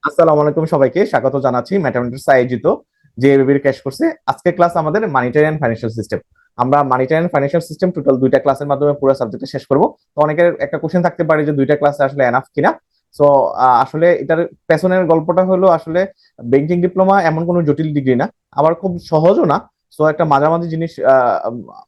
আসসালামু আলাইকুম, সবাইকে স্বাগত জানাচ্ছি ম্যাথমেটিক্স আয়োজিত যে এবিবির ক্যাশ কোর্সে। আজকে ক্লাস আমাদের মানিটারি অ্যান্ড ফাইন্যান্সিয়াল সিস্টেম। আমরা monetary and financial system total দুইটা ক্লাসের মাধ্যমে পুরো সাবজেক্টটা শেষ করব। তো অনেকের একটা কোশ্চেন থাকতে পারে যে দুইটা ক্লাসে আসলে এনাফ কিনা। সো আসলে এটার পেছনের গল্পটা হলো আসলে ব্যাংকিং ডিপ্লোমা এমন কোনো জটিল ডিগ্রি না, আবার খুব সহজও না। সো একটা মাঝামাঝি জিনিস,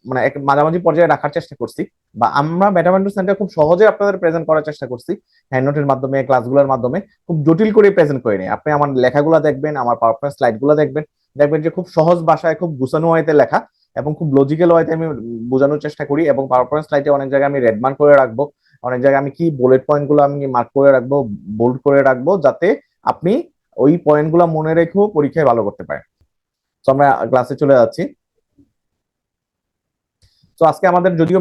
মানে এক মাঝামাঝি পর্যায়ে রাখার চেষ্টা করছি, বা আমরা ম্যাথমেটিক্স সেন্টার খুব সহজে আপনাদের প্রেজেন্ট করার চেষ্টা করছি। হ্যান্ড নোটের মাধ্যমে, ক্লাসগুলোর মাধ্যমে খুব জটিল করে প্রেজেন্ট করে নেই। আপনি আমার লেখাগুলো দেখবেন, আমার পাওয়ার পয়েন্ট স্লাইড গুলো দেখবেন, দেখবেন যে খুব সহজ ভাষায় খুব গুছানো ওয়েতে লেখা এবং খুব লজিক্যাল ওয়েতে আমি বোঝানোর চেষ্টা করি। এবং পাওয়ার পয়েন্ট স্লাইডে অনেক জায়গায় আমি রেড মার্ক করে রাখবো, অনেক জায়গায় আমি কি বুলেট পয়েন্ট গুলো আমি মার্ক করে রাখবো, বোল্ড করে রাখবো, যাতে আপনি ওই পয়েন্ট গুলা মনে রেখেও পরীক্ষায় ভালো করতে পারেন। তো আমরা ক্লাসে চলে যাচ্ছি। তো আজকে আমাদের যদিও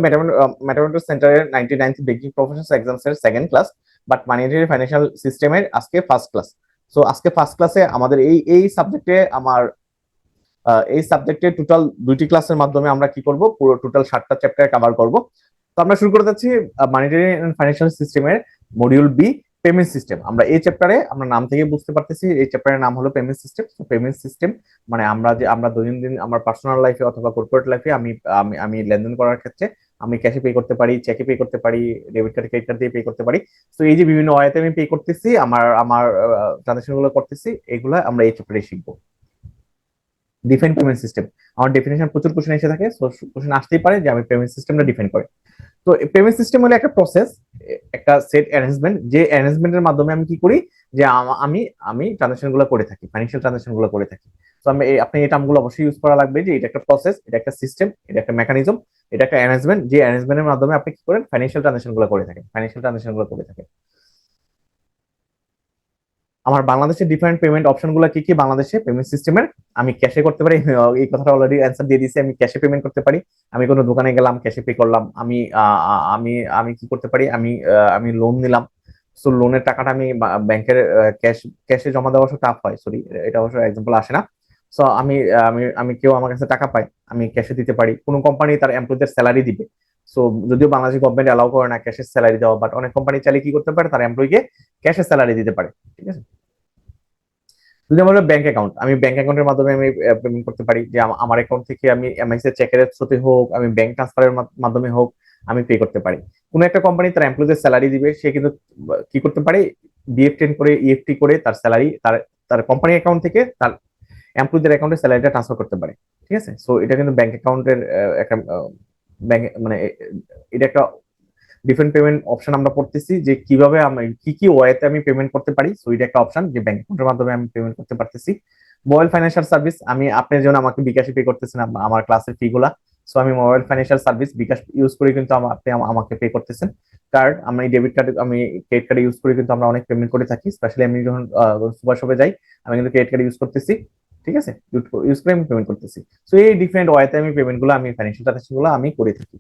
ম্যাথমেটিক্স সেন্টারের 99th বেকিং প্রফেশনাল এক্সামস এর second class, but monetary financial সিস্টেমের আজকে ফার্স্ট ক্লাস। সো আজকে ফার্স্ট ক্লাসে আমাদের এই সাবজেক্টে এই সাবজেক্টে টোটাল দুইটি ক্লাসের মাধ্যমে আমরা কি করব, পুরো টোটাল 7টা চ্যাপ্টার কভার করব। তো আমরা শুরু করতে যাচ্ছি মানিটারি এন্ড ফাইন্যান্সিয়াল সিস্টেমের মডিউল বি, পেমেন্ট সিস্টেম। আমরা এই চ্যাপ্টারে, আমরা নাম থেকে বুঝতে পারতেছি এই চ্যাপ্টারের নাম হলো পেমেন্ট সিস্টেম। তো পেমেন্ট সিস্টেম মানে আমরা দৈনন্দিন আমার পার্সোনাল লাইফে অথবা কর্পোরেট লাইফে আমি আমি আমি লেনদেন করার ক্ষেত্রে আমি ক্যাশে পে করতে পারি, চেকে পে করতে পারি, ডেবিট কার্ড, ক্রেডিট কার্ড দিয়ে পে করতে পারি। তো এই যে বিভিন্ন ওয়েতে আমি পে করতেছি, আমার আমার ট্রানজাকশন গুলো করতেছি, এগুলা আমরা এই চ্যাপ্টারে শিখবো। ডিফাইন পেমেন্ট সিস্টেম, আমার ডেফিনেশন প্রচুর কোশ্চেন এসে থাকে। সো কোশ্চেন আসতেই পারে যে আমি পেমেন্ট সিস্টেমটা ডিফাইন করে। তো পেমেন্ট সিস্টেম হলো একটা প্রসেস, একটা সেট অ্যারেঞ্জমেন্ট, যে অ্যারেঞ্জমেন্টের মাধ্যমে আমি কি করি, যে আমি আমি ট্রানজাকশন গুলো করে থাকি, ফাইন্যান্সিয়াল ট্রানজাকশন গুলো করে থাকি। তো আপনি এই টার্মগুলো অবশ্যই ইউজ করা লাগবে, যে এটা একটা প্রসেস, এটা একটা সিস্টেম, এটা একটা মেকানিজম, এটা একটা অ্যারেঞ্জমেন্ট, যে অ্যারেঞ্জমেন্টের মাধ্যমে আপনি কি করেন, ফাইন্যান্সিয়াল ট্রানজাকশন গুলো করে থাকেন, ফাইন্যান্সিয়াল ট্রানজাকশন গুলো করে থাকেন। আমার বাংলাদেশের ডিফারেন্ট পেমেন্ট অপশন গুলো কি কি বাংলাদেশে পেমেন্ট সিস্টেমের? আমি ক্যাশে করতে পারি, এই কথাটা অলরেডি অ্যান্সার দিয়ে দিয়েছি, আমি ক্যাশে পেমেন্ট করতে পারি। আমি কোনো দোকানে গেলাম, ক্যাশে পে করলাম। আমি আমি আমি কি করতে পারি, আমি লোন নিলাম। সো লোনের টাকাটা আমি ব্যাংকের ক্যাশে জমা দেওয়া অবশ্য টাফ হয়, সরি এটা অবশ্য এক্সাম্পল আসে না। সো আমি আমি আমি কেউ আমার কাছে টাকা পায়, আমি ক্যাশে দিতে পারি। কোনো কোম্পানি তার এমপ্লয়ীদের স্যালারি দিবে। সো যদিও বাংলাদেশ গভর্নমেন্ট অ্যালাউ করে না ক্যাশের স্যালারি দেওয়া, বাট অনেক কোম্পানি চাইলে কি করতে পারে, তার এমপ্লয়ীকে ক্যাশের স্যালারি দিতে পারে। ঠিক আছে। যদি আমার ব্যাংক অ্যাকাউন্ট, আমি ব্যাংক অ্যাকাউন্টের মাধ্যমে আমি পেমেন্ট করতে পারি, যে আমার অ্যাকাউন্ট থেকে আমি এমআইসি এর চেকের থ্রুতে হোক, আমি ব্যাংক ট্রান্সফারের মাধ্যমে হোক, আমি পে করতে পারি। কোন একটা কোম্পানি তার এমপ্লয়ীদের স্যালারি দিবে, সে কিন্তু কি করতে পারে, বিএফ10 করে, ইএফটি করে তার স্যালারি তার তার কোম্পানি অ্যাকাউন্ট থেকে তার এমপ্লয়ীদের অ্যাকাউন্টে স্যালারিটা ট্রান্সফার করতে পারে। ঠিক আছে। সো এটা কিন্তু ব্যাংক অ্যাকাউন্টের একটা ব্যাংক, মানে এটা একটা ডিফারেন্ট পেমেন্ট অপশন আমরা পড়তেছি, যে কিভাবে আমি কি কি ওয়েতে আমি পেমেন্ট করতে পারি। সো এটা একটা অপশন, যে ব্যাংক অ্যাকাউন্টের মাধ্যমে আমি পেমেন্ট করতে পারতেছি। মোবাইল ফাইন্যান্সিয়াল সার্ভিস, আমি আপনার জন্য আমাকে বিকাশে পে করতেছেন আমার ক্লাসের ফি গুলা। সো আমি মোবাইল ফাইন্যান্সিয়াল সার্ভিস বিকাশ ইউজ করে কিন্তু আপনি আমাকে পে করতেছেন। কার্ড, আমি ডেবিট কার্ড, আমি ক্রেডিট কার্ড ইউজ করে কিন্তু আমরা অনেক পেমেন্ট করে থাকি, স্পেশালি আমি যখন সুপার শপে যাই, আমি কিন্তু ক্রেডিট কার্ড ইউজ করতেছি। ঠিক আছে, ইউজ করে আমি পেমেন্ট করতেছি। সো এই ডিফারেন্ট ওয়েতে আমি পেমেন্ট গুলো, আমি ফাইন্যান্সিয়াল ট্রানজাকশন গুলো আমি করে থাকি।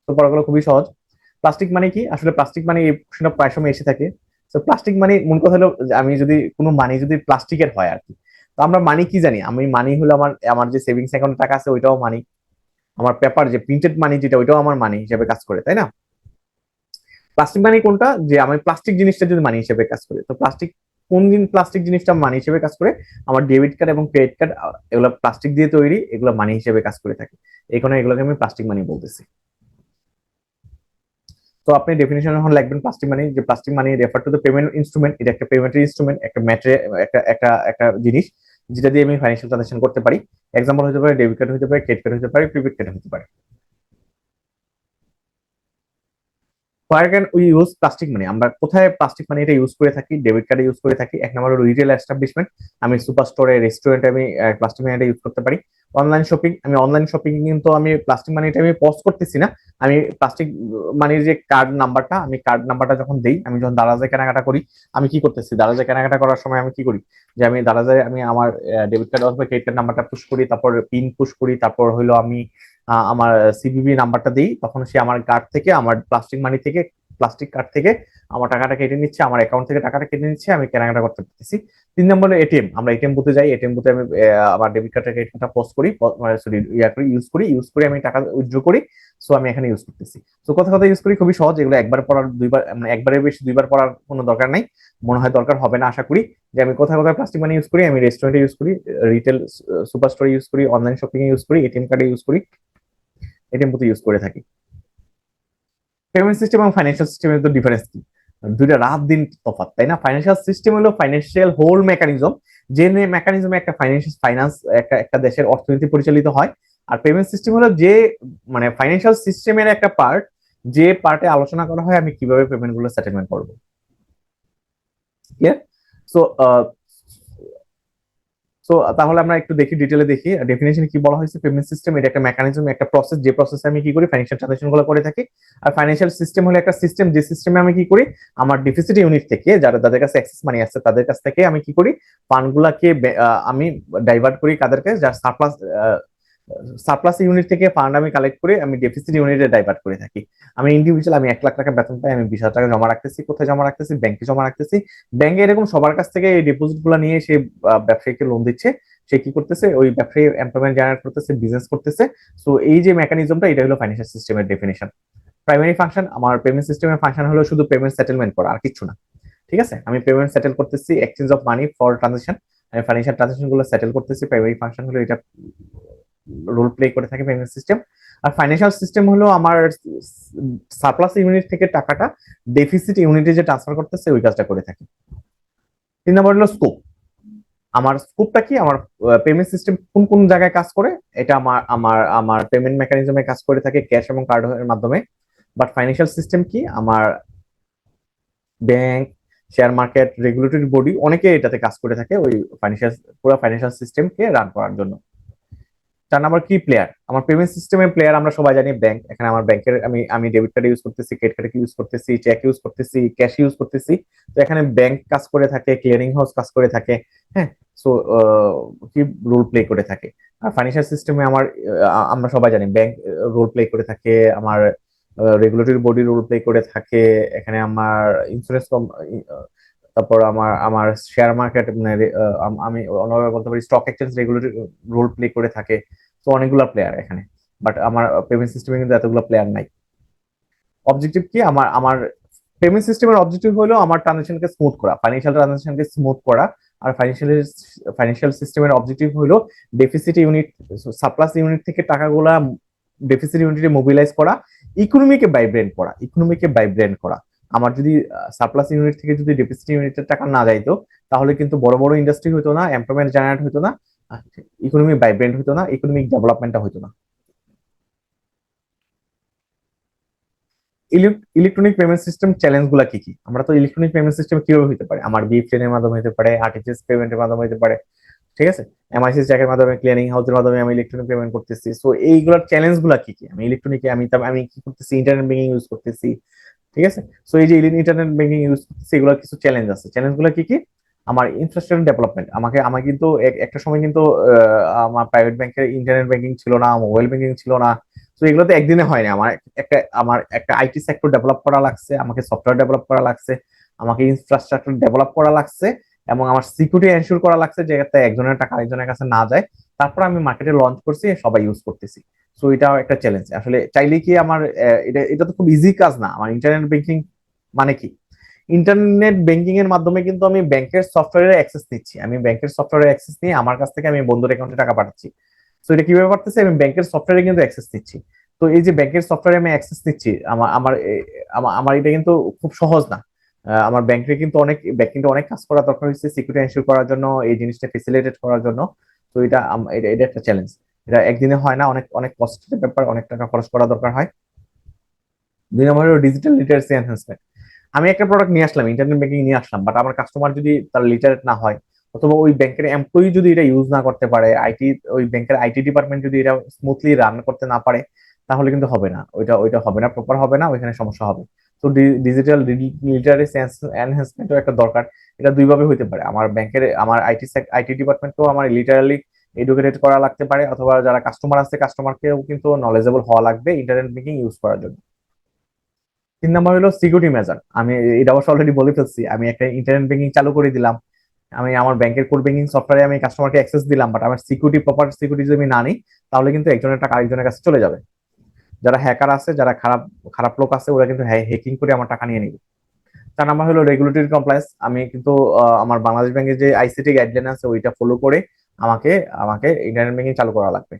তো পড়াগুলো খুবই সহজ। প্লাস্টিক মানে কি? আসলে প্লাস্টিক মানে এই প্রশ্নটা প্রায় সময় এসে থাকে। তো প্লাস্টিক মানে মূল কথা হলো যে আমি যদি কোনো মানি যদি প্লাস্টিকের হয় আর কি। তো আমরা মানি কি জানি? আমি মানি হলো আমার আমার যে সেভিংস অ্যাকাউন্টে টাকা আছে ওইটাও মানি। আমার পেপার যে প্রিন্টেড মানি যেটা, ওইটাও আমার মানি হিসেবে কাজ করে, তাই না? প্লাস্টিক মানি কোনটা? যে আমি প্লাস্টিক জিনিসটা যদি মানি হিসেবে কাজ করে। তো প্লাস্টিক জিনিসটা মানি হিসেবে কাজ করে? আমার ডেবিট কার্ড এবং ক্রেডিট কার্ড, এগুলো প্লাস্টিক দিয়ে তৈরি, এগুলো মানি হিসেবে কাজ করে থাকে। এই কারণে এগুলোকে আমি প্লাস্টিক মানি বলতেছি। তো আপনি ডেফিনেশন যখন লিখবেন প্লাস্টিক মানি, যে plastic money refer to the payment instrument, এটা একটা পেমেন্টের ইনস্ট্রুমেন্ট, একটা ম্যাটেরিয়াল, একটা জিনিস যেটা দিয়ে আমি ফাইন্যান্সিয়াল ট্রানজাকশন করতে পারি। এক্সাম্পল হতে পারে ডেবিট কার্ড, হতে পারে ক্রেডিট কার্ড, হতে পারে প্রিপেড কার্ড, হতে পারে। Where can we use plastic money? আমরা কোথায় প্লাস্টিক মানি এটা ইউজ করে থাকি? ডেবিট কার্ডে ইউজ করে থাকি। এক নম্বর রিটেল এস্টাবলিশমেন্ট, আমি সুপার স্টোরে, রেস্টুরেন্টে আমি প্লাস্টিক মানিটা ইউজ করতে পারি। অনলাইন শপিং, আমি অনলাইন শপিং কিন্তু আমি প্লাস্টিক মানিটা আমি পজ করতেছি না। আমি প্লাস্টিক মানির যে কার্ড নাম্বারটা, আমি কার্ড নাম্বারটা যখন দেই, আমি যখন দারাজে কেনাকাটা করি, আমি কি করতেছি, দারাজে কেনাকাটা করার সময় আমি কি করি, যে আমি দারাজে আমি আমার ডেবিট কার্ড অথবা ক্রেডিট কার্ড নাম্বারটা পুশ করি, তারপর পিন পুশ করি, তারপর হলো আমি আমার সিভিভি নাম্বারটা দিই, তখন সে আমার কার্ড থেকে, আমার প্লাস্টিক মানি থেকে প্লাস্টিক কার্ড থেকে আমার টাকাটা কেটে নিচ্ছে, আমার অ্যাকাউন্ট থেকে টাকাটা কেটে নিচ্ছে, আমি কেনাকাটা করতে পারতেছি। 3 নম্বরে এটিএম, আমরা এটিএম বুথে যাই, এটিএম বুথে আমি আমার ডেবিট কার্ডটা ক্রেডিট কার্ডটা পোস্ট করি, সরি ইউজ করি আমি টাকা উইথড্র করি। সো আমি এখানে ইউজ করতেছি। তো কথা কথা ইউজ করি, খুবই সহজ, এগুলো একবার পড়ার দুইবার, মানে একবারের বেশি দুইবার পড়ার কোনো দরকার নাই, মনে হয় দরকার হবে না আশা করি। যে আমি কোথায় কোথায় প্লাস্টিক মানি ইউজ করি, আমি রেস্টুরেন্টে ইউজ করি, রিটেল সুপার স্টোরে ইউজ করি, অনলাইন শপিং এ ইউজ করি, এটিএম কার্ডে ইউজ করি, এটিএম বুথে ইউজ করে থাকি। পেমেন্ট সিস্টেম এবং ফাইন্যান্সিয়াল সিস্টেমের তো ডিফারেন্স কি? দুইটা রাত দিন তফাৎ, তাই না? ফাইন্যান্সিয়াল সিস্টেম হলো ফাইন্যান্সিয়াল হোল মেকানিজম, যে মেকানিজমে একটা ফাইন্যান্স একটা একটা দেশের অর্থনীতি পরিচালিত হয়। আর পেমেন্ট সিস্টেম হলো যে, মানে ফাইন্যান্সিয়াল সিস্টেমের একটা পার্ট, যে পার্টে আলোচনা করা হয় আমি কিভাবে পেমেন্ট গুলো সেটেলমেন্ট করবো। সো সো তাহলে আমরা একটু দেখি, ডিটেলে দেখি ডেফিনেশন কি বলা হয়েছে। পেমেন্ট সিস্টেম এটা একটা মেকানিজম, একটা প্রসেস, যে প্রসেসে আমি কি করি ফাইন্যান্সিয়াল ট্রানজাকশন গুলো করে থাকি। আর ফাইন্যান্সিয়াল সিস্টেম হলো একটা সিস্টেম, যে সিস্টেমে আমি কি করি আমার ডেফিসিট ইউনিট থেকে, যাদের কাছে অ্যাক্সেস মানি আছে তাদের কাছ থেকে আমি কি করি ফান্ড গুলাকে আমি ডাইভার্ট করি কাদেরকে, যার সারপ্লাস সারপ্লাস ইউনিট থেকে ফান্ড আমি কালেক্ট করে আমি ডেফিসিট ইউনিটে ডাইভার্ট করে থাকি। আমি ইন্ডিভিজুয়াল, আমি 1 লাখ টাকা বেতন পাই, আমি 20,000 টাকা জমা রাখতেছি, কোথায় জমা রাখতেছি? ব্যাংকে জমা রাখতেছি। ব্যাংকে এরকম সবার কাছ থেকে এই ডিপোজিট গুলো নিয়ে সে ব্যবসায়ীকে লোন দিচ্ছে, সে কি করতেছে ওই ব্যবসায়ী এমপ্লয়মেন্ট জেনারেট করতেছে, বিজনেস করতেছে। সো এই যে মেকানিজমটা, এটা হলো ফাইন্যান্সিয়াল সিস্টেমের ডেফিনেশন। প্রাইমারি ফাংশন, আমার পেমেন্ট সিস্টেমের ফাংশন হলো শুধু পেমেন্ট সেটেলমেন্ট করা, আর কিছু না। ঠিক আছে, আমি পেমেন্ট সেটেল করতেছি, exchange of money for transaction, আমি ফাইন্যান্সিয়াল ট্রানজাকশন গুলো সেটেল করতেছি। প্রাইমারি ফাংশন হলো এটা, রোল প্লে করে থাকে পেমেন্ট সিস্টেম। আর ফাইন্যান্সিয়াল সিস্টেম হলো আমার সারপ্লাস ইউনিট থেকে টাকাটা ডেফিসিট ইউনিটে যে ট্রান্সফার করতেছে ওই কাজটা করে থাকে। 3 নম্বর হলো স্কোপ। আমার স্কোপটা কি, আমার পেমেন্ট সিস্টেম কোন কোন জায়গায় কাজ করে, এটা আমার আমার আমার পেমেন্ট মেকানিজমে কাজ করে থাকে ক্যাশ এবং কার্ডের মাধ্যমে। বাট ফাইন্যান্সিয়াল সিস্টেম কি, আমার bank, share market, regulatory body, অনেকে এটাতে কাজ করে থাকে ওই ফাইন্যান্সিয়াল, পুরো ফাইন্যান্সিয়াল সিস্টেমকে রান করার জন্য। 4 নম্বর কি, প্লেয়ার। আমার পেমেন্ট সিস্টেমের প্লেয়ার আমরা সবাই জানি ব্যাংক। এখানে আমার ব্যাংকের আমি ডেবিট কার্ড ইউজ করতেছি, ক্রেডিট কার্ড ইউজ করতেছি, চেক ইউজ করতেছি, ক্যাশ ইউজ করতেছি। তো এখানে ব্যাংক কাজ করে থাকে, ক্লিয়ারিং হাউস কাজ করে থাকে। হ্যাঁ, সো কি রোল প্লে করে থাকে। আর ফাইন্যান্সিয়াল সিস্টেমে আমরা সবাই জানি ব্যাংক রোল প্লে করে থাকে, আমার রেগুলেটরি বডি রোল প্লে করে থাকে। এখানে আমার ইন্স্যুরেন্স, তারপর আমার আমার শেয়ার মার্কেট, মানে আমি অন্যভাবে বলতে পারি stock exchange regulatory role play করে থাকে। তো অনেকগুলো প্লেয়ার এখানে, বাট আমার পেমেন্ট সিস্টেমে কিন্তু এতগুলো প্লেয়ার নাই। অবজেক্টিভ কি, আমার আমার পেমেন্ট সিস্টেমের অবজেক্টিভ হলো আমার ট্রানজাকশনকে স্মুথ করা, ফাইন্যান্সিয়াল ট্রানজাকশনকে স্মুথ করা। আর ফাইন্যান্সিয়াল সিস্টেমের অবজেক্টিভ হলো ডেফিসিট ইউনিট, সারপ্লাস ইউনিট থেকে টাকাগুলা ডেফিসিট ইউনিটে মোবিলাইজ করা, ইকোনমিকে ভাইব্রেন্ট করা। আমার যদি সারপ্লাস ইউনিট থেকে যদি ডেফিসিট ইউনিটের টাকা না যাইতো, তাহলে কিন্তু বড় বড় ইন্ডাস্ট্রি হতো না, এমপ্লয়মেন্ট জেনারেট হতো না, ইকোনমি ভাইব্রেন্ট হতো না, ইকোনমিক ডেভেলপমেন্টটা হতো না। ইলেকট্রনিক পেমেন্ট সিস্টেম চ্যালেঞ্জ গুলা কি কি? আমরা তো ইলেকট্রনিক পেমেন্ট সিস্টেম কিভাবে হতে পারে, আমার বিএফএন এর মাধ্যমে হতে পারে, আরটিজিএস পেমেন্টের মাধ্যমে হতে পারে। ঠিক আছে, এমআইসি চেকের মাধ্যমে, ক্লিয়ারিং হাউসের মাধ্যমে আমি ইলেকট্রনিক পেমেন্ট করতেছি। সো এইগুলোর চ্যালেঞ্জ গুলা কি কি? আমি ইলেকট্রনিকে আমি কি করতেছি, ইন্টারনেট ব্যাংকিং ইউজ করতেছি। ঠিক আছে, সো এই যে ইন্টারনেট ব্যাংকিং ইউজ করতেছি, এগুলোর কিছু চ্যালেঞ্জ আছে। চ্যালেঞ্জ গুলা কি কি? আমার ইনফ্রাস্ট্রাকচার ডেভেলপমেন্ট, আমার কিন্তু একটা সময় কিন্তু আমার প্রাইভেট ব্যাংকের ইন্টারনেট ব্যাংকিং ছিল না, মোবাইল ব্যাংকিং ছিল না। তো এগুলো তো একদিনে হয়নি। আমার একটা আইটি সেক্টর ডেভেলপ করা লাগছে, আমাকে সফটওয়্যার ডেভেলপ করা লাগছে, আমাকে ইনফ্রাস্ট্রাকচার ডেভেলপ করা লাগছে, এবং আমার সিকিউরিটি এনশিওর করা লাগছে যে যাতে একজনের টাকা আরেকজনের কাছে না যায়। তারপর আমি মার্কেটে লঞ্চ করছি, সবাই ইউজ করতেছি। সো এটাও একটা চ্যালেঞ্জ। আসলে চাইলে কি আমার এটা এটা তো খুব ইজি কাজ না। আমার ইন্টারনেট ব্যাংকিং মানে কি, ইন্টারনেট ব্যাংকিং এর মাধ্যমে কিন্তু আমি ব্যাংকের সফটওয়্যারে অ্যাক্সেস নিচ্ছি, আমি ব্যাংকের সফটওয়্যারে অ্যাক্সেস নিয়ে আমার কাছ থেকে আমি বন্ধুর অ্যাকাউন্টে টাকা পাঠাচ্ছি। তো এটা কিভাবে করতেছি, আমি ব্যাংকের সফটওয়্যারে কিন্তু অ্যাক্সেস নিচ্ছি। তো এই যে ব্যাংকের সফটওয়্যারে আমি অ্যাক্সেস নিচ্ছি, আমার আমার আমার এটা কিন্তু খুব সহজ না। আমার ব্যাংকে কিন্তু অনেক কাজ করা দরকার হচ্ছে সিকিউরিটি এনশিওর করার জন্য, এই জিনিসটা ফেসিলিটেট করার জন্য। তো এটা একটা চ্যালেঞ্জ। এটা একদিনে হয় না, অনেক অনেক কষ্টের ব্যাপার, অনেক টাকা খরচ করা দরকার হয়। 2 নম্বর হলো ডিজিটাল লিটারেসি এনহ্যান্সমেন্ট। আমি একটা প্রোডাক্ট নিয়ে আসলাম, ইন্টারনেট ব্যাংকিং নিয়ে আসলাম, বাট আমার কাস্টমার যদি তার লিটারেট না হয়, অথবা ওই ব্যাংকের এমপ্লয়ি যদি এটা ইউজ না করতে পারে, ওই ব্যাংকের আইটি ডিপার্টমেন্ট যদি এটা স্মুথলি রান করতে না পারে, তাহলে কিন্তু হবে না, ওইটা ওইটা হবে না, প্রপার হবে না, ওইখানে সমস্যা হবে। তো ডিজিটাল লিটারেসি এনহ্যান্সমেন্টও একটা দরকার। এটা দুইভাবে হইতে পারে, আমার ব্যাংকের আমার আইটি ডিপার্টমেন্টকেও আমার লিটারালি এডুকেটেড করা লাগতে পারে, অথবা যারা কাস্টমার আছে কাস্টমারকেও কিন্তু নলেজেবল হওয়া লাগবে ইন্টারনেট ব্যাংকিং ইউজ করার জন্য। 3 নাম্বার হলো সিকিউরিটি মেজার। আমি এটা অবশ্য অলরেডি বলে ফেলছি, আমি একটা ইন্টারনেট ব্যাংকিং চালু করে দিলাম, আমি আমার ব্যাংকের কোর ব্যাংকিং সফটওয়্যারে আমি কাস্টমারকে অ্যাক্সেস দিলাম, বাট আমার সিকিউরিটি প্রপার সিকিউরিটি যদি আমি না নিই, তাহলে কিন্তু একজনের টাকা আরেকজনের কাছে চলে যাবে। যারা হ্যাকার আছে, যারা খারাপ খারাপ লোক আছে, ওরা কিন্তু হ্যাকিং করে আমার টাকা নিয়ে নিবে। 4 নাম্বার হলো রেগুলেটরি কমপ্লায়েন্স। আমি কিন্তু আমার বাংলাদেশ ব্যাংকের যে আইসিটি গাইডলাইন আছে ওইটা ফলো করে আমাকে আমাকে ইন্টারনেট ব্যাংকিং চালু করা লাগবে।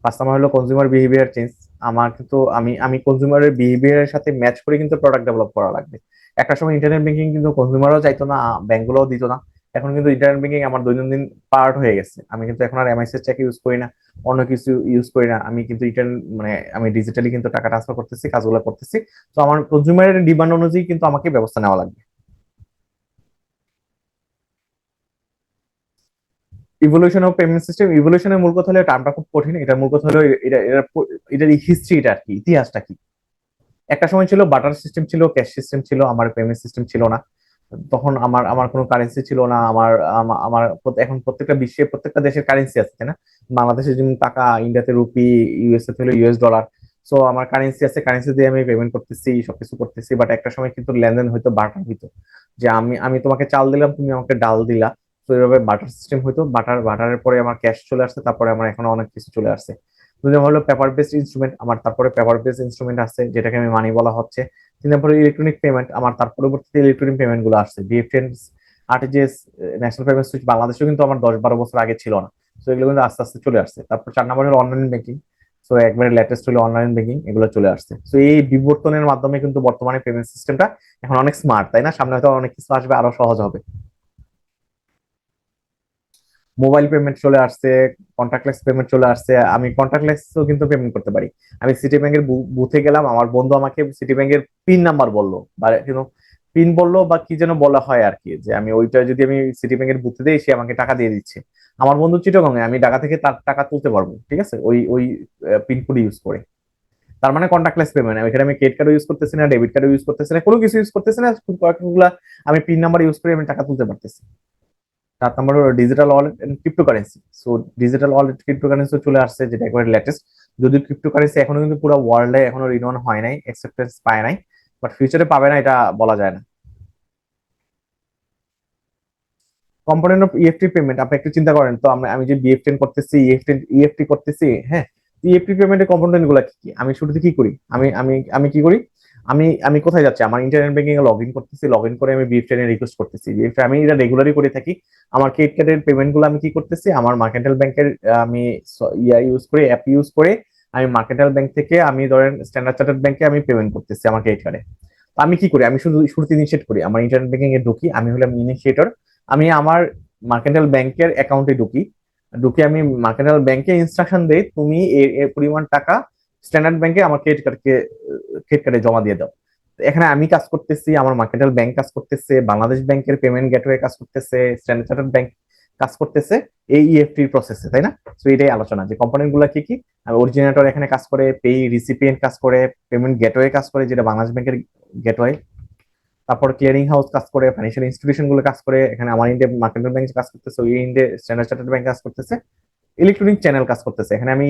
5 নাম্বার হলো কনজিউমার বিহেভিয়ার চেঞ্জ। আমার কিন্তু আমি আমি কনজিউমারের বিহেভিয়ারের সাথে ম্যাচ করে কিন্তু প্রোডাক্ট ডেভেলপ করা লাগবে। একটা সময় ইন্টারনেট ব্যাংকিং কিন্তু কনজিউমারও চাইতো না, ব্যাংকগুলোও দিত না। এখন কিন্তু ইন্টারনেট ব্যাংকিং আমার দৈনন্দিন পার্ট হয়ে গেছে। আমি কিন্তু এখন আর এমআইএস চেক ইউজ করি না, অন্য কিছু ইউজ করি না। আমি কিন্তু ইন্টারনেট মানে আমি ডিজিটালি কিন্তু টাকা ট্রান্সফার করতেছি, কাজগুলো করতেছি। তো আমার কনজিউমারের ডিমান্ড অনুযায়ী কিন্তু আমাকে ব্যবস্থা নেওয়া লাগবে। ইভলিউশন অফ পেমেন্ট সিস্টেম, ইভলিউশনের মূল কথা হলো, টার্মটা খুব কঠিন, এটার মূল কথা হলো এটার হিস্ট্রিটা আর কি, ইতিহাসটা কি। একটা সময় ছিল বাটার সিস্টেম, ছিল ক্যাশ সিস্টেম, ছিল আমার পেমেন্ট সিস্টেম ছিল না। তখন আমার আমার কোনো কারেন্সি ছিল না। আমার এখন প্রত্যেকটা বিশ্বে প্রত্যেকটা দেশের কারেন্সি আছে, তাই না? বাংলাদেশে যেমন টাকা, ইন্ডিয়াতে রুপি, ইউএসএ হলো ইউএস ডলার। সো আমার কারেন্সি আছে, কারেন্সি দিয়ে আমি পেমেন্ট করতেছি, সবকিছু করতেছি। বাট একটা সময় কিন্তু লেনদেন হয়তো বাটার হইতো, যে আমি আমি তোমাকে চাল দিলাম, তুমি আমাকে ডাল দিলা। তো এইভাবে বাটার সিস্টেম হইতো। বাটারের পরে আমার ক্যাশ চলে আসছে, তারপরে আমার এখন অনেক কিছু চলে আসছে। দুই নম্বর হলো পেপার বেসড ইনস্ট্রুমেন্ট। আমার তারপরে পেপার বেসড ইনস্ট্রুমেন্ট আছে, যেটাকে আমি মানি বলা হচ্ছে। 3 নম্বরে ইলেকট্রনিক পেমেন্ট। আমার তার পরবর্তীতে ইলেকট্রনিক পেমেন্ট গুলো আসছে, বিএফটিএনস, আরটিজিএস, ন্যাশনাল পেমেন্ট সুইচ। বাংলাদেশেও কিন্তু আমার 10-12 বছর আগে ছিল না। তো এগুলো কিন্তু আস্তে আস্তে চলে আসছে। তারপর 4 নম্বর হলো অনলাইন ব্যাংকিং। সো একবারে লেটেস্ট হলো অনলাইন ব্যাংকিং, এগুলো চলে আসছে। তো এই বিবর্তনের মাধ্যমে কিন্তু বর্তমানে পেমেন্ট সিস্টেমটা এখন অনেক স্মার্ট, তাই না? সামনে হয়তো অনেক কিছু আসবে, আরো সহজ হবে। মোবাইল পেমেন্ট চলে আসছে, কন্টাক্টলেস পেমেন্ট চলে আসছে। আমি কন্টাক্টলেসও কিন্তু পেমেন্ট করতে পারি। আমি সিটি ব্যাংকের বুথে গেলাম, আমার বন্ধু আমাকে সিটি ব্যাংকের পিন নাম্বার বললো, বা কিন্তু পিন বললো বা কি যেন বলা হয় আর কি, যে আমি ওইটা যদি আমি সিটি ব্যাংকের বুথে দিই, সে আমাকে টাকা দিয়ে দিচ্ছে। আমার বন্ধু চিটাগং এ, আমি ঢাকা থেকে তার টাকা তুলতে পারবো, ঠিক আছে, ওই ওই পিন কোড ইউজ করে। তার মানে কন্টাক্টলেস পেমেন্ট। এখানে আমি ক্রেডিট কার্ড ইউজ করতেছি না, ডেবিট কার্ড ইউজ করতেছি না, কোনো কিছু ইউজ করতেছি না, শুধু কয়েকগুলা আমি পিন নাম্বার ইউজ করে আমি টাকা তুলতে পারতেছি। 7 নম্বর হলো digital wallet and cryptocurrency. So digital wallet cryptocurrency চলে আসছে, যেটা একবারে লেটেস্ট। যদি ক্রিপ্টোকারেন্সি এখনো কিন্তু পুরো ওয়ার্ল্ডে এখনো রিনন হয় নাই, অ্যাকসেপ্টেন্স পায় নাই, বাট ফিউচারে পাবে না এটা বলা যায় না। কম্পোনেন্ট অফ ইএফটি পেমেন্ট, আপনি একটু চিন্তা করেন তো, আমি যে বিএফটি করতেছি, ইএফটি করতেছি, হ্যাঁ। ইএফটি পেমেন্টের কম্পোনেন্ট গুলা কি কি? আমি শুরুতে কি করি? আমি কি করি? আমি কোথায় যাচ্ছি? আমার internet banking A log in করতেছি, লগ ইন করে আমি বিএফটি এর রিকোয়েস্ট করতেছি। বিএফটি আমি এটা রেগুলারই করে থাকি। আমার ক্রেডিট কার্ডের পেমেন্ট গুলো আমি কি করতেছি, আমার মার্কেন্টাইল ব্যাংকের আমি ইয়া ইউজ করে, অ্যাপ ইউজ করে আমি মার্কেন্টাইল ব্যাংক থেকে, আমি ধরেন স্ট্যান্ডার্ড চার্টার্ড ব্যাংকে আমি পেমেন্ট করতেছি আমার ক্রেডিট কার্ডে। আমি কি করি? আমি শুধু শুরুতে ইনিশিয়েট করি, আমার ইন্টারনেট ব্যাংকিং এ ঢুকি, আমি হলাম ইনিশিয়েটর। আমি আমার মার্কেন্টাইল ব্যাংকের অ্যাকাউন্টে ঢুকি, ঢুকে আমি মার্কেন্টাইল ব্যাংকে ইনস্ট্রাকশন দেই, তুমি এর পরিমাণ টাকা স্ট্যান্ডার্ড ব্যাংকে আমার ক্রেডিট কার্ডে জমা দিয়ে দাও। তো এখানে আমি কাজ করতেছি, আমার মার্কেন্টাইল ব্যাংক কাজ করতেছে, বাংলাদেশ ব্যাংকের পেমেন্ট গেটওয়ে কাজ করতেছে, স্ট্যান্ডার্ড চার্টার্ড ব্যাংক কাজ করতেছে এই ইএফটির প্রসেসে, তাই না? তো এটাই আলোচনা, যে কম্পোনেন্ট গুলা কি কি। অরিজিনেটর এখানে কাজ করে, পে রিসিপিয়েন্ট কাজ করে, পেমেন্ট গেটওয়ে কাজ করে, যেটা বাংলাদেশ ব্যাংকের গেটওয়ে। তারপর ক্লিয়ারিং হাউস কাজ করে, ফাইন্যান্সিয়াল ইনস্টিটিউশন গুলো কাজ করে। এখানে আমার ইন্ডিয়া মার্কেন্টাইল ব্যাংক কাজ করতেছে, ওই ইন্ডিয়া স্ট্যান্ডার্ড চার্টার্ড ব্যাংক কাজ করতেছে। ইলেকট্রনিক চ্যানেল কাজ করতেছে, এখানে আমি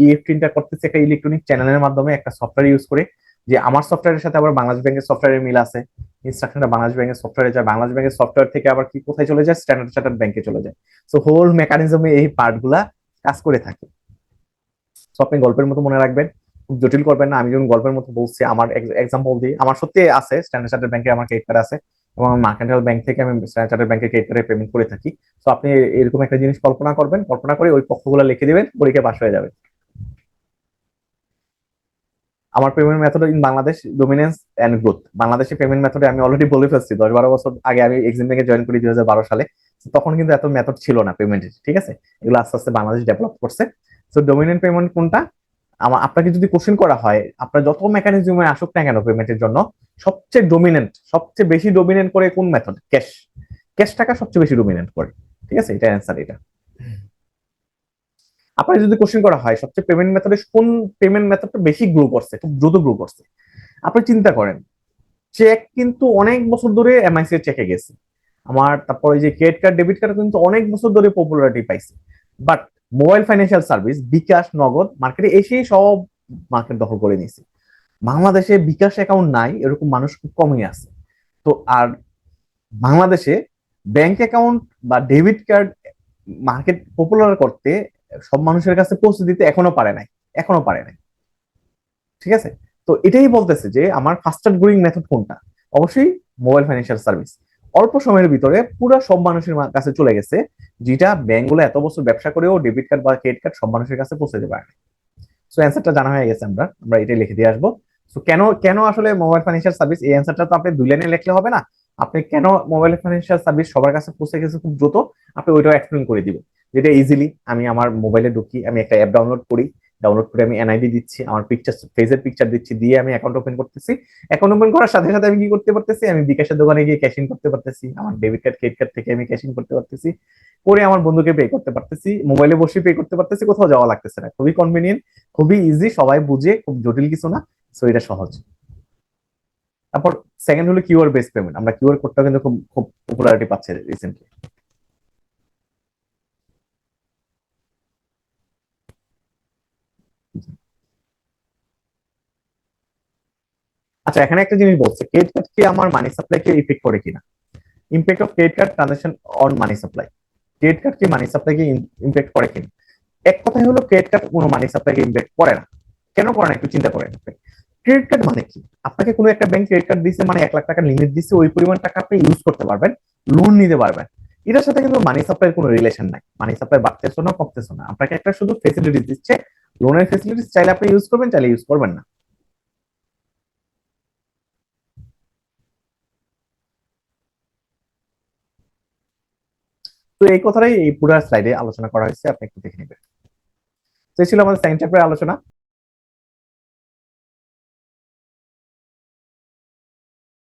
ইএফটিটা করতেছি একটা ইলেকট্রনিক চ্যানেলের মাধ্যমে, একটা সফটওয়্যার ইউজ করে। যে আমার সফটওয়্যারের সাথে আবার বাংলাদেশ ব্যাংকের সফটওয়্যারের মিল আছে, ইনস্ট্রাকশনটা বাংলাদেশ ব্যাংকের সফটওয়্যারে যায়, বাংলাদেশ ব্যাংকের সফটওয়্যার থেকে আবার কি কোথায় চলে যায়, স্ট্যান্ডার্ড চার্টার্ড ব্যাংকে চলে যায়। সো হোল মেকানিজমে এই পার্ট গুলা কাজ করে থাকে। সো আপনি গল্পের মতো মনে রাখবেন, খুব জটিল করবেন না। আমি যখন গল্পের মতো বলছি, আমার এক্সাম্পল দিই, আমার সত্যি আছে স্ট্যান্ডার্ড চার্টার্ড ব্যাংকে আমার ক্রেডিট কার্ড আছে, এবং মার্কেন্টাইল ব্যাংক থেকে আমি স্ট্যান্ডার্ড চার্টার্ড ব্যাংকে ক্রেডিট কার্ডে পেমেন্ট করে থাকি। তো আপনি এরকম একটা জিনিস কল্পনা করবেন, কল্পনা করে ওই পক্ষগুলো লিখে দিবেন, পরীক্ষা পাস হয়ে যাবে। আমার payment method in Bangladesh, dominance and growth. বাংলাদেশের পেমেন্ট মেথডে আমি অলরেডি বলে ফেলছি, 10-12 বছর আগে আমি এক্সিম ব্যাংকে জয়েন করি 2012 সালে। তখন কিন্তু এত মেথড ছিল না পেমেন্টের, ঠিক আছে? এগুলো আস্তে আস্তে বাংলাদেশ ডেভেলপ করছে। তো ডোমিনেন্ট পেমেন্ট কোনটা? আপনাকে যদি কোশ্চেন করা হয়, আপনার যত মেকানিজমে আসুক না কেন পেমেন্টের জন্য, সবচেয়ে ডোমিনেন্ট, সবচেয়ে বেশি ডোমিনেন্ট করে কোন মেথড? ক্যাশ। ক্যাশ টাকা সবচেয়ে বেশি ডোমিনেন্ট করে, ঠিক আছে? এটা অ্যান্সার এটা। আপনার যদি কোশ্চেন করা হয় সবচেয়ে পেমেন্ট মেথডে কোন পেমেন্ট মেথডটা বেশি গ্রো করছে, খুব দ্রুত গ্রো করছে, আপনি চিন্তা করেন। চেক কিন্তু অনেক বছর ধরে এমআইসি এর চেকে গেছে আমার। তারপরে যে ক্রেডিট কার্ড, ডেবিট কার্ড কিন্তু অনেক বছর ধরে পপুলারিটি পাইছে। বাট মোবাইল ফাইন্যান্সিয়াল সার্ভিস, বিকাশ, নগদ মার্কেটে এসেই সব মার্কেট দখল করে নিয়েছে। বাংলাদেশে বিকাশ অ্যাকাউন্ট নাই এরকম মানুষ খুব কমই আছে। তো আর বাংলাদেশে ব্যাংক অ্যাকাউন্ট বা ডেবিট কার্ড মার্কেট পপুলার করতে সব মানুষের কাছে পৌঁছে দিতে এখনো পারে নাই। ঠিক আছে, তো এটাই বলতেছে যে আমার ফাস্টার গ্রোয়িং মেথড কোনটা, অবশ্যই মোবাইল ফাইন্যান্সিয়াল সার্ভিস। অল্প সময়ের ভিতরে পুরো সব মানুষের কাছে চলে গেছে, যেটা ব্যাংকগুলো এত বছর ব্যবসা করেও ডেবিট কার্ড বা ক্রেডিট কার্ড সব মানুষের কাছে পৌঁছে যেতে পারে। সো অ্যান্সারটা জানা হয়ে গেছে, আমরা আমরা এটাই লিখে দিয়ে আসবো। সো কেন কেন আসলে মোবাইল ফাইন্যান্সিয়াল সার্ভিস, এই অ্যান্সারটা তো আপনি 2 লাইনে লিখলে হবে না। আপনি কেন মোবাইল ফাইন্যান্সিয়াল সার্ভিস সবার কাছে পৌঁছে গেছে খুব দ্রুত, আপনি ওইটাও এক্সপ্লেন করে দিবেন। যেটা ইজিলি আমি আমার মোবাইলে ঢুকি, আমি একটা অ্যাপ ডাউনলোড করে আমি এনআইডি দিচ্ছি, আমার পিকচার ফেজের পিকচার দিচ্ছি, দিয়ে আমি অ্যাকাউন্ট ওপেন করতেছি। অ্যাকাউন্ট ওপেন করার সাথে সাথে আমি কি করতে পারতেছি, আমি বিকাশের দোকানে গিয়ে ক্যাশ ইন করতে পারতেছি, আমার ডেবিট কার্ড ক্রেডিট কার্ড থেকে আমি ক্যাশ ইন করতে পারতেছি, করে আমার বন্ধুকে পে করতে পারতেছি, মোবাইলে বসে পে করতে পারতেছি, কোথাও যাওয়া লাগতেছে না। খুবই কনভিনিয়েন্ট, খুবই ইজি, সবাই বুঝে, খুব জটিল কিছু না। সো এটা সহজ। তারপর সেকেন্ড হলো কিউআর বেস পেমেন্ট। আমরা কিউআর কোডটা কিন্তু খুব খুব পপুলারিটি পাচ্ছে রিসেন্টলি। আচ্ছা, এখানে একটা জিনিস বলছে, ক্রেডিট কার্ড কি আমার মানি সাপ্লাই কে ইফেক্ট করে কিনা। Impact of credit card transaction on money supply. Credit card কি মানি সাপ্লাই কে ইম্প্যাক্ট করে কিনা। এক কথাই হলো ক্রেডিট কার্ড কোনো মানি সাপ্লাই কে ইম্প্যাক্ট করে না। কেন করে না একটু চিন্তা করেন। ক্রেডিট কার্ড মানে কি, আপনাকে কোনো একটা ব্যাংক ক্রেডিট কার্ড দিচ্ছে, মানে 1 লাখ টাকা লিমিট দিচ্ছে, ওই পরিমাণ টাকা আপনি ইউজ করতে পারবেন, লোন নিতে পারবেন। এটার সাথে কিন্তু মানি সাপ্লাইয়ের কোনো রিলেশন নাই। মানি সাপ্লাই বাড়তেছো না কমতেছো না, আপনাকে একটা শুধু ফেসিলিটিস দিচ্ছে। লোনের ফেসিলিটিস চাইলে আপনি ইউজ করবেন, চাইলে ইউজ করবেন না। তো এই কথাটাই এই পুরো স্লাইডে আলোচনা করা হয়েছে, আপনি একটু দেখে নেবেন। তো এই ছিল আমাদের সেকেন্ড চ্যাপ্টারের আলোচনা।